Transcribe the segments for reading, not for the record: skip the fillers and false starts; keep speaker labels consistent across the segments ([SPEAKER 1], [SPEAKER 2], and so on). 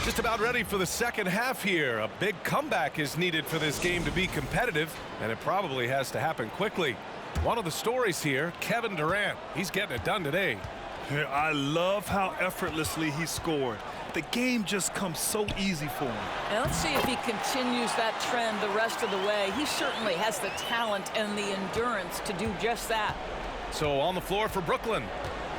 [SPEAKER 1] Just about ready for the second half here. A big comeback is needed for this game to be competitive, and it probably has to happen quickly. One of the stories here, Kevin Durant. He's getting it done today.
[SPEAKER 2] I love how effortlessly he scored. The game just comes so easy for him.
[SPEAKER 3] And let's see if he continues that trend the rest of the way. He certainly has the talent and the endurance to do just that.
[SPEAKER 1] So on the floor for Brooklyn,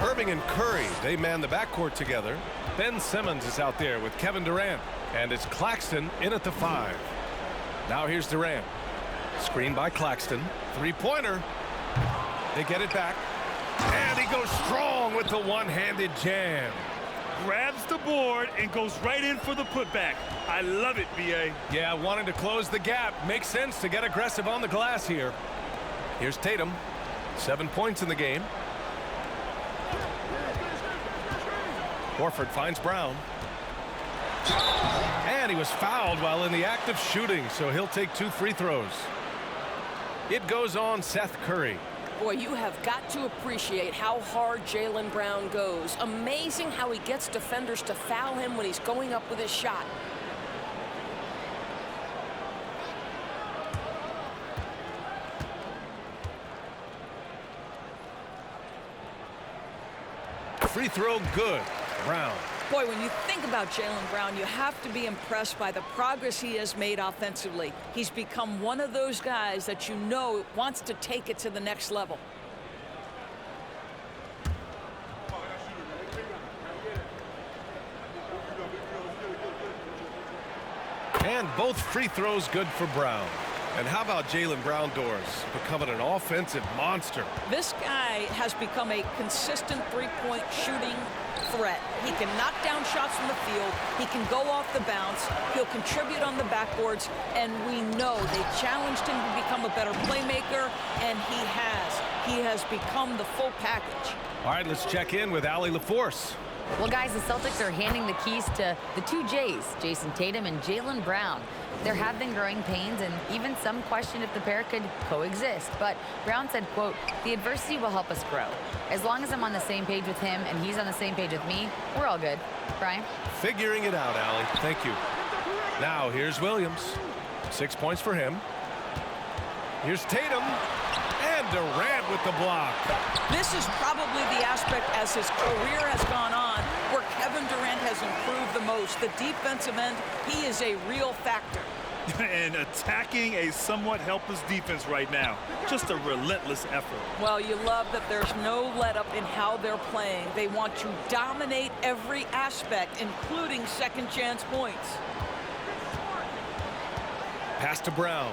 [SPEAKER 1] Irving and Curry, they man the backcourt together. Ben Simmons is out there with Kevin Durant, and it's Claxton in at the 5. Now here's Durant. Screen by Claxton. Three-pointer. They get it back. And he goes strong with the one-handed jam.
[SPEAKER 2] Grabs the board and goes right in for the putback. I love it, B.A.
[SPEAKER 1] Yeah, wanting to close the gap. Makes sense to get aggressive on the glass here. Here's Tatum. 7 points in the game. Horford finds Brown. And he was fouled while in the act of shooting, so he'll take 2 free throws. It goes on Seth Curry.
[SPEAKER 3] Boy, you have got to appreciate how hard Jaylen Brown goes. Amazing how he gets defenders to foul him when he's going up with his shot.
[SPEAKER 1] Free throw good. Brown.
[SPEAKER 3] Boy, when you think about Jaylen Brown, you have to be impressed by the progress he has made offensively. He's become one of those guys that you know wants to take it to the next level.
[SPEAKER 1] And both free throws good for Brown. And how about Jaylen Brown doors becoming an offensive monster?
[SPEAKER 3] This guy has become a consistent three-point shooting threat. He can knock down shots from the field. He can go off the bounce. He'll contribute on the backboards. And we know they challenged him to become a better playmaker, and he has. He has become the full package.
[SPEAKER 1] All right, let's check in with Allie LaForce.
[SPEAKER 4] Well, guys, the Celtics are handing the keys to the 2 J's, Jason Tatum and Jaylen Brown. There have been growing pains, and even some question if the pair could coexist. But Brown said, quote, "The adversity will help us grow. As long as I'm on the same page with him and he's on the same page with me, we're all good." Brian?
[SPEAKER 1] Figuring it out, Allie. Thank you. Now, here's Williams. 6 points for him. Here's Tatum. And Durant with the block.
[SPEAKER 3] This is probably the aspect as his career has gone on where Kevin Durant has improved the most. The defensive end, he is a real factor.
[SPEAKER 2] And attacking a somewhat helpless defense right now. Just a relentless effort.
[SPEAKER 3] Well, you love that there's no let-up in how they're playing. They want to dominate every aspect, including second-chance points.
[SPEAKER 1] Pass to Brown.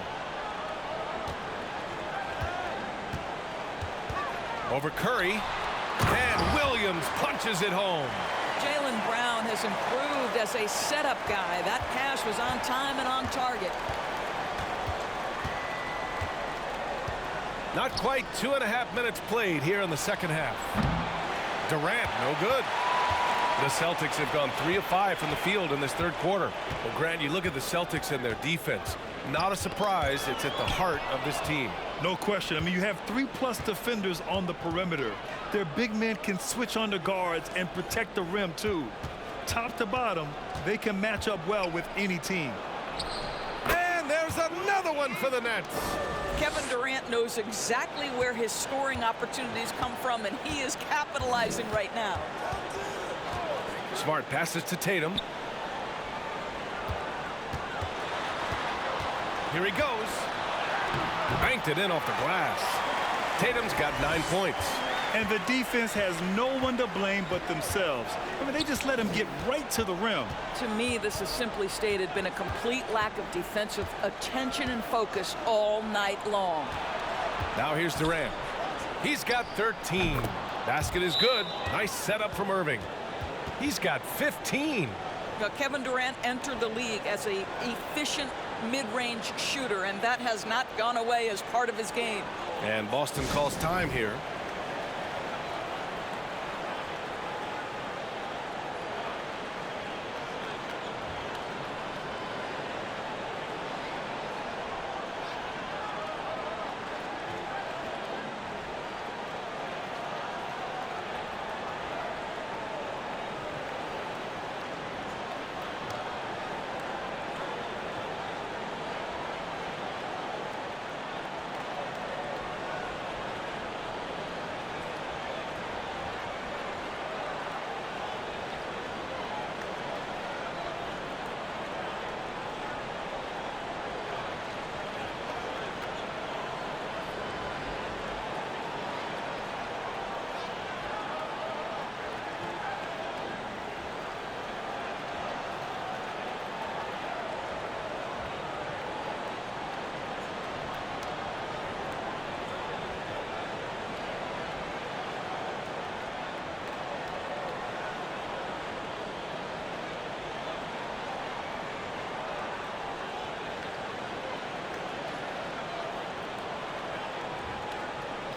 [SPEAKER 1] Over Curry, and Williams punches it home.
[SPEAKER 3] Jaylen Brown has improved as a setup guy. That pass was on time and on target.
[SPEAKER 1] Not quite 2.5 minutes played here in the second half. Durant, no good. The Celtics have gone 3 of 5 from the field in this third quarter. Well, Grant, you look at the Celtics and their defense. Not a surprise, it's at the heart of this team.
[SPEAKER 2] No question. I mean, you have 3+ defenders on the perimeter. Their big men can switch on the guards and protect the rim, too. Top to bottom, they can match up well with any team.
[SPEAKER 1] And there's another one for the Nets.
[SPEAKER 3] Kevin Durant knows exactly where his scoring opportunities come from, and he is capitalizing right now.
[SPEAKER 1] Smart passes to Tatum. Here he goes. Banked it in off the glass. Tatum's got 9 points.
[SPEAKER 2] And the defense has no one to blame but themselves. I mean, they just let him get right to the rim.
[SPEAKER 3] To me, this has simply stated been a complete lack of defensive attention and focus all night long.
[SPEAKER 1] Now here's Durant. He's got 13. Basket is good. Nice setup from Irving. He's got 15.
[SPEAKER 3] Now, Kevin Durant entered the league as an efficient mid-range shooter, and that has not gone away as part of his game.
[SPEAKER 1] And Boston calls time here.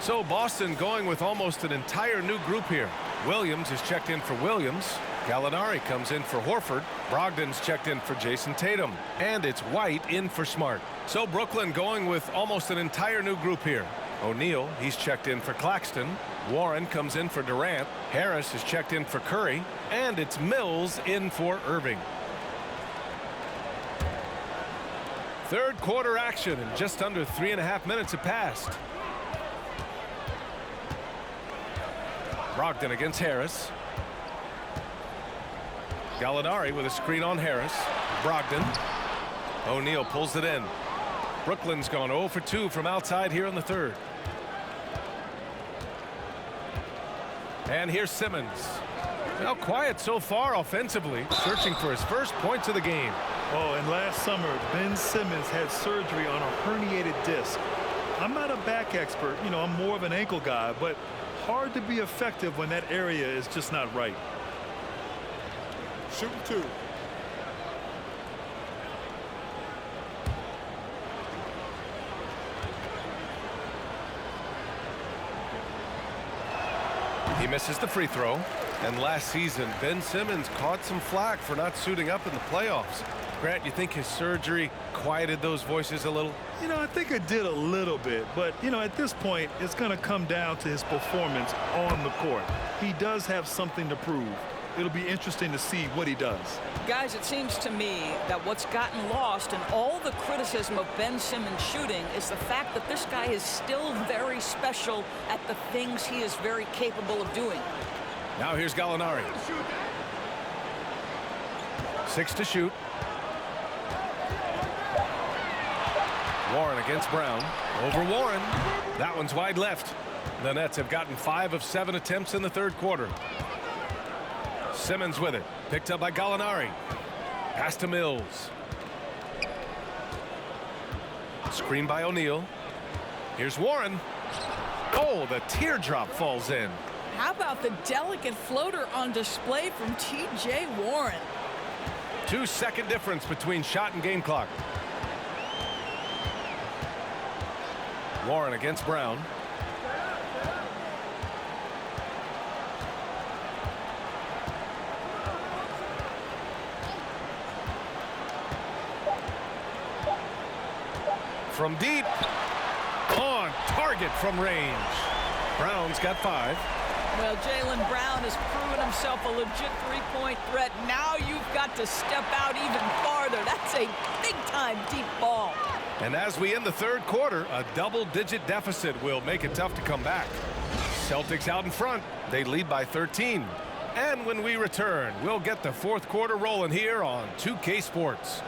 [SPEAKER 1] So Boston going with almost an entire new group here. Williams is checked in for Williams. Gallinari comes in for Horford. Brogdon's checked in for Jason Tatum. And it's White in for Smart. So Brooklyn going with almost an entire new group here. O'Neal, he's checked in for Claxton. Warren comes in for Durant. Harris is checked in for Curry. And it's Mills in for Irving. Third quarter action, and just under 3.5 minutes have passed. Brogdon against Harris. Gallinari with a screen on Harris. Brogdon. O'Neal pulls it in. Brooklyn's gone 0 for 2 from outside here in the third. And here's Simmons. Now quiet so far offensively, searching for his first points of the game.
[SPEAKER 2] Oh, and last summer, Ben Simmons had surgery on a herniated disc. I'm not a back expert, I'm more of an ankle guy, but hard to be effective when that area is just not right.
[SPEAKER 5] Shooting 2.
[SPEAKER 1] He misses the free throw. And last season, Ben Simmons caught some flack for not suiting up in the playoffs. Grant, you think his surgery quieted those voices a little?
[SPEAKER 2] I think it did a little bit, but, at this point, it's going to come down to his performance on the court. He does have something to prove. It'll be interesting to see what he does.
[SPEAKER 3] Guys, it seems to me that what's gotten lost in all the criticism of Ben Simmons shooting is the fact that this guy is still very special at the things he is very capable of doing.
[SPEAKER 1] Now here's Gallinari. 6 to shoot. Warren against Brown. Over Warren. That one's wide left. The Nets have gotten 5 of 7 attempts in the third quarter. Simmons with it. Picked up by Gallinari. Pass to Mills. Screen by O'Neal. Here's Warren. Oh, the teardrop falls in.
[SPEAKER 3] How about the delicate floater on display from T.J. Warren?
[SPEAKER 1] 2-second difference between shot and game clock. Warren against Brown. From deep. On target from range. Brown's got 5.
[SPEAKER 3] Well, Jaylen Brown has proven himself a legit three-point threat. Now you've got to step out even farther. That's a big-time deep ball.
[SPEAKER 1] And as we end the third quarter, a double-digit deficit will make it tough to come back. Celtics out in front. They lead by 13. And when we return, we'll get the fourth quarter rolling here on 2K Sports.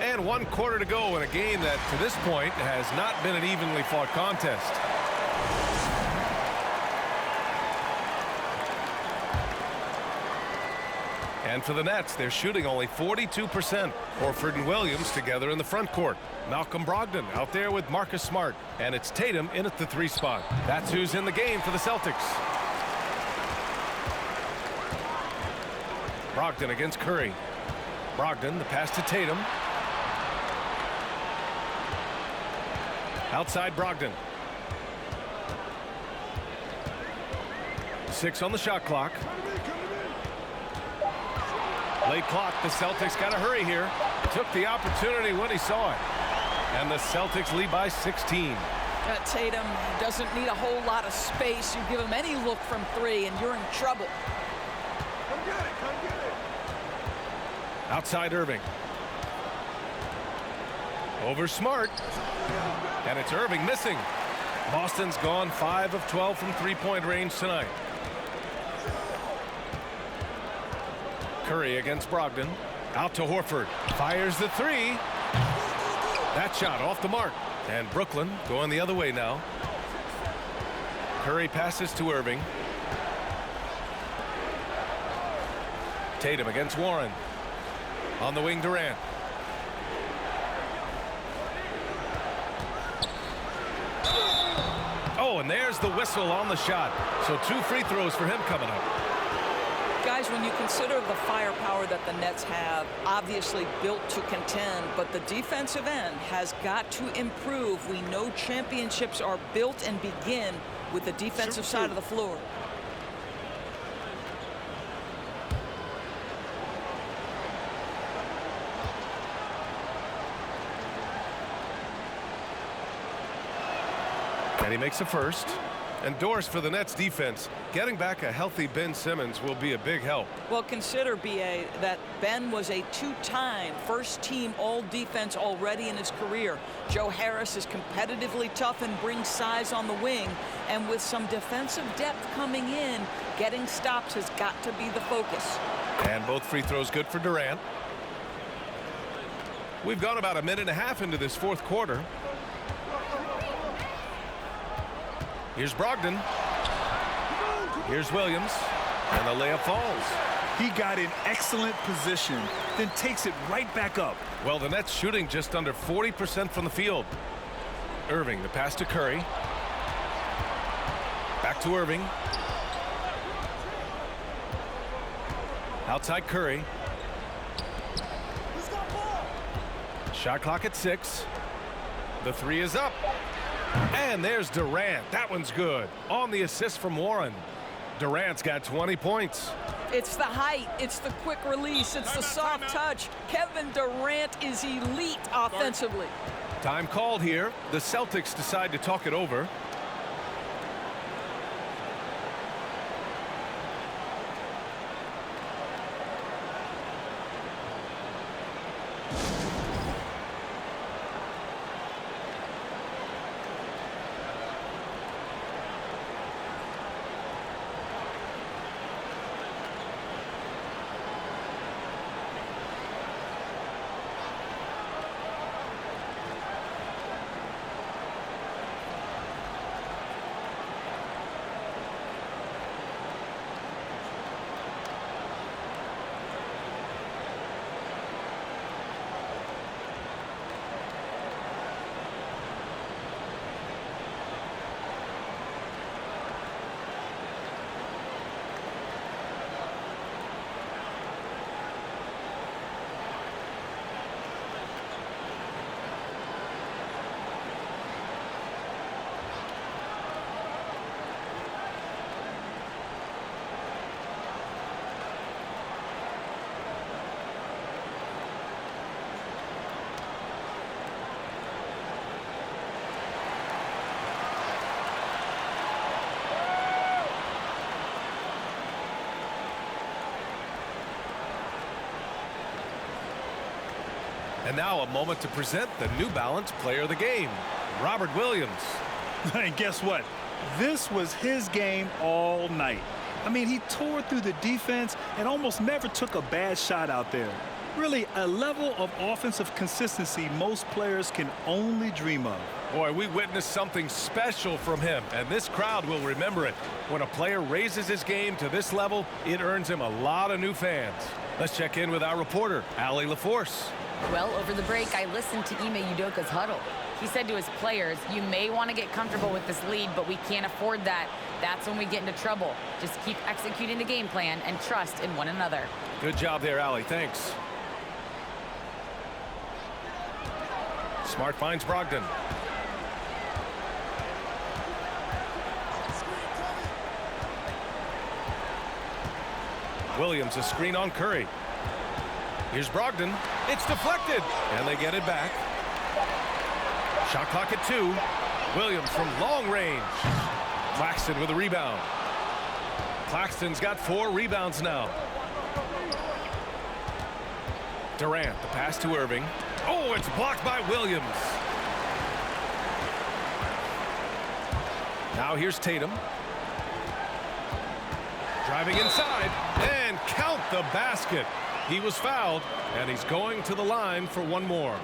[SPEAKER 1] And 1 quarter to go in a game that to this point has not been an evenly fought contest. And for the Nets, they're shooting only 42%. Horford and Williams together in the front court. Malcolm Brogdon out there with Marcus Smart. And it's Tatum in at the 3 spot. That's who's in the game for the Celtics. Brogdon against Curry. Brogdon, the pass to Tatum. Outside Brogdon. 6 on the shot clock. Late clock. The Celtics got to hurry here. Took the opportunity when he saw it. And the Celtics lead by 16.
[SPEAKER 3] Tatum doesn't need a whole lot of space. You give him any look from 3 and you're in trouble.
[SPEAKER 5] Come get it. Come get it.
[SPEAKER 1] Outside Irving. Over Smart. And it's Irving missing. Boston's gone 5 of 12 from three-point range tonight. Curry against Brogdon. Out to Horford. Fires the 3. That shot off the mark. And Brooklyn going the other way now. Curry passes to Irving. Tatum against Warren. On the wing, Durant. Oh, and there's the whistle on the shot. So 2 free throws for him coming up.
[SPEAKER 3] Guys, when you consider the firepower that the Nets have, obviously built to contend, but the defensive end has got to improve. We know championships are built and begin with the defensive side of the floor.
[SPEAKER 1] And he makes a first. And doors for the Nets defense. Getting back a healthy Ben Simmons will be a big help.
[SPEAKER 3] Well, consider, B.A., that Ben was a 2-time first-team all-defense already in his career. Joe Harris is competitively tough and brings size on the wing. And with some defensive depth coming in, getting stops has got to be the focus.
[SPEAKER 1] And both free throws good for Durant. We've gone about a minute and a half into this fourth quarter. Here's Brogdon. Here's Williams. And the layup falls.
[SPEAKER 2] He got in excellent position, then takes it right back up.
[SPEAKER 1] Well, the Nets shooting just under 40% from the field. Irving, the pass to Curry. Back to Irving. Outside Curry. Shot clock at 6. The 3 is up. And there's Durant. That one's good. On the assist from Warren. Durant's got 20 points.
[SPEAKER 3] It's the height. It's the quick release. It's the soft touch. Kevin Durant is elite offensively.
[SPEAKER 1] Time called here. The Celtics decide to talk it over. And now a moment to present the New Balance Player of the Game, Robert Williams.
[SPEAKER 2] And guess what? This was his game all night. I mean, he tore through the defense and almost never took a bad shot out there. Really, a level of offensive consistency most players can only dream of.
[SPEAKER 1] Boy, we witnessed something special from him, and this crowd will remember it. When a player raises his game to this level, it earns him a lot of new fans. Let's check in with our reporter, Allie LaForce.
[SPEAKER 4] Well, over the break, I listened to Ime Udoka's huddle. He said to his players, you may want to get comfortable with this lead, but we can't afford that. That's when we get into trouble. Just keep executing the game plan and trust in one another.
[SPEAKER 1] Good job there, Allie. Thanks. Smart finds Brogdon. Williams, a screen on Curry. Here's Brogdon. It's deflected, and they get it back. Shot clock at 2. Williams from long range. Claxton with a rebound. Claxton's got 4 rebounds now. Durant, the pass to Irving. Oh, it's blocked by Williams. Now here's Tatum. Driving inside, and count the basket. He was fouled, and he's going to the line for one more.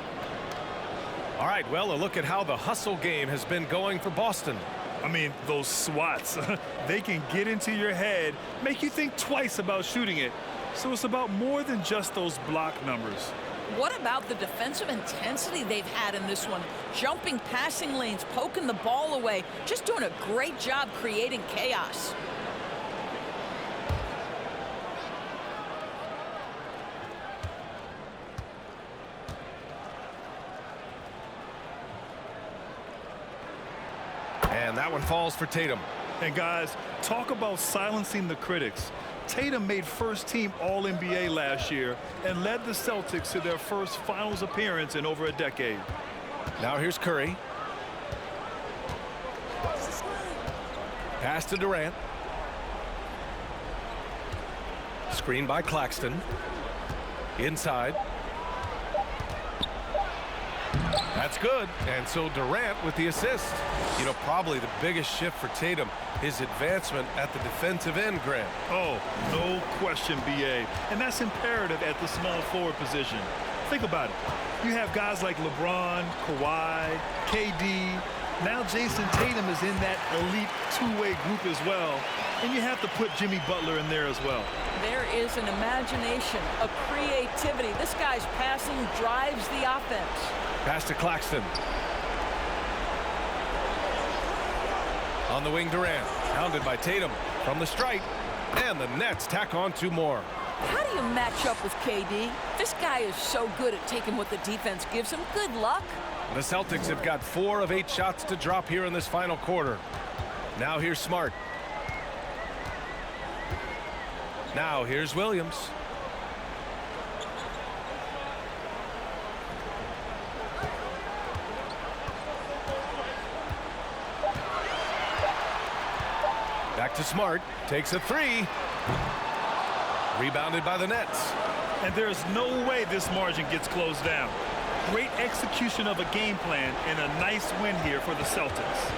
[SPEAKER 1] All right, well, a look at how the hustle game has been going for Boston.
[SPEAKER 2] I mean, those swats, they can get into your head, make you think twice about shooting it. So it's about more than just those block numbers.
[SPEAKER 3] What about the defensive intensity they've had in this one? Jumping passing lanes, poking the ball away, just doing a great job creating chaos.
[SPEAKER 1] And that one falls for Tatum.
[SPEAKER 2] And guys, talk about silencing the critics. Tatum made first-team All-NBA last year and led the Celtics to their first finals appearance in over a decade.
[SPEAKER 1] Now here's Curry. Pass to Durant. Screen by Claxton. Inside. That's good. And so Durant with the assist. You know, probably the biggest shift for Tatum, his advancement at the defensive end, Grant.
[SPEAKER 2] Oh, no question, B.A. And that's imperative at the small forward position. Think about it. You have guys like LeBron, Kawhi, KD. Now Jason Tatum is in that elite two-way group as well. And you have to put Jimmy Butler in there as well.
[SPEAKER 3] There is an imagination, a creativity. This guy's passing drives the offense.
[SPEAKER 1] Pass to Claxton. On the wing, Durant. Pounded by Tatum from the stripe. And the Nets tack on 2 more.
[SPEAKER 3] How do you match up with KD? This guy is so good at taking what the defense gives him. Good luck.
[SPEAKER 1] The Celtics have got 4 of 8 shots to drop here in this final quarter. Now here's Smart. Now here's Williams. Back to Smart. Takes a 3. Rebounded by the Nets.
[SPEAKER 2] And there's no way this margin gets closed down. Great execution of a game plan and a nice win here for the Celtics.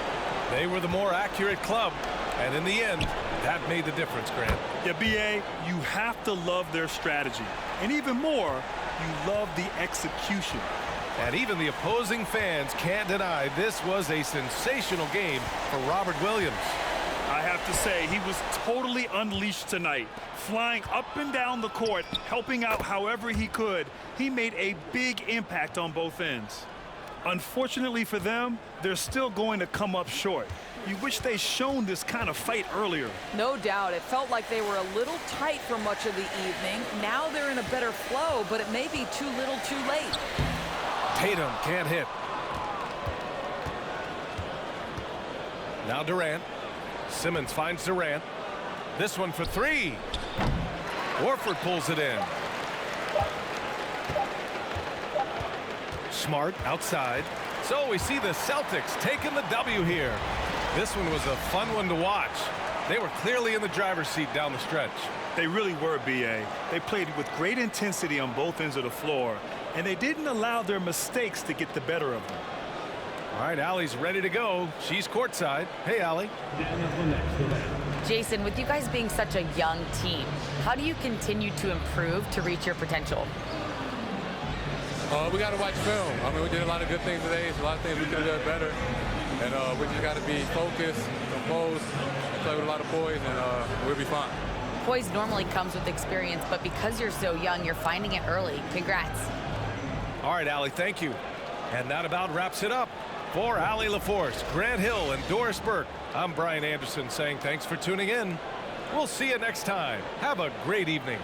[SPEAKER 1] They were the more accurate club. And in the end, that made the difference, Grant.
[SPEAKER 2] Yeah, B.A., you have to love their strategy. And even more, you love the execution.
[SPEAKER 1] And even the opposing fans can't deny this was a sensational game for Robert Williams.
[SPEAKER 2] I have to say, he was totally unleashed tonight. Flying up and down the court, helping out however he could. He made a big impact on both ends. Unfortunately for them, they're still going to come up short. You wish they'd shown this kind of fight earlier.
[SPEAKER 3] No doubt. It felt like they were a little tight for much of the evening. Now they're in a better flow, but it may be too little too late.
[SPEAKER 1] Tatum can't hit. Now Durant. Simmons finds Durant. This one for 3. Warford pulls it in. Smart outside. So we see the Celtics taking the W here. This one was a fun one to watch. They were clearly in the driver's seat down the stretch.
[SPEAKER 2] They really were, B.A. They played with great intensity on both ends of the floor, and they didn't allow their mistakes to get the better of them.
[SPEAKER 1] All right, Allie's ready to go. She's courtside. Hey, Allie.
[SPEAKER 4] Jason, with you guys being such a young team, how do you continue to improve to reach your potential?
[SPEAKER 6] We got to watch film. I mean, we did a lot of good things today. There's a lot of things we could have done better. And we just got to be focused, composed, and play with a lot of poise, and we'll be fine.
[SPEAKER 4] Poise normally comes with experience, but because you're so young, you're finding it early. Congrats.
[SPEAKER 1] All right, Allie, thank you. And that about wraps it up. For Allie LaForce, Grant Hill, and Doris Burke, I'm Brian Anderson saying thanks for tuning in. We'll see you next time. Have a great evening.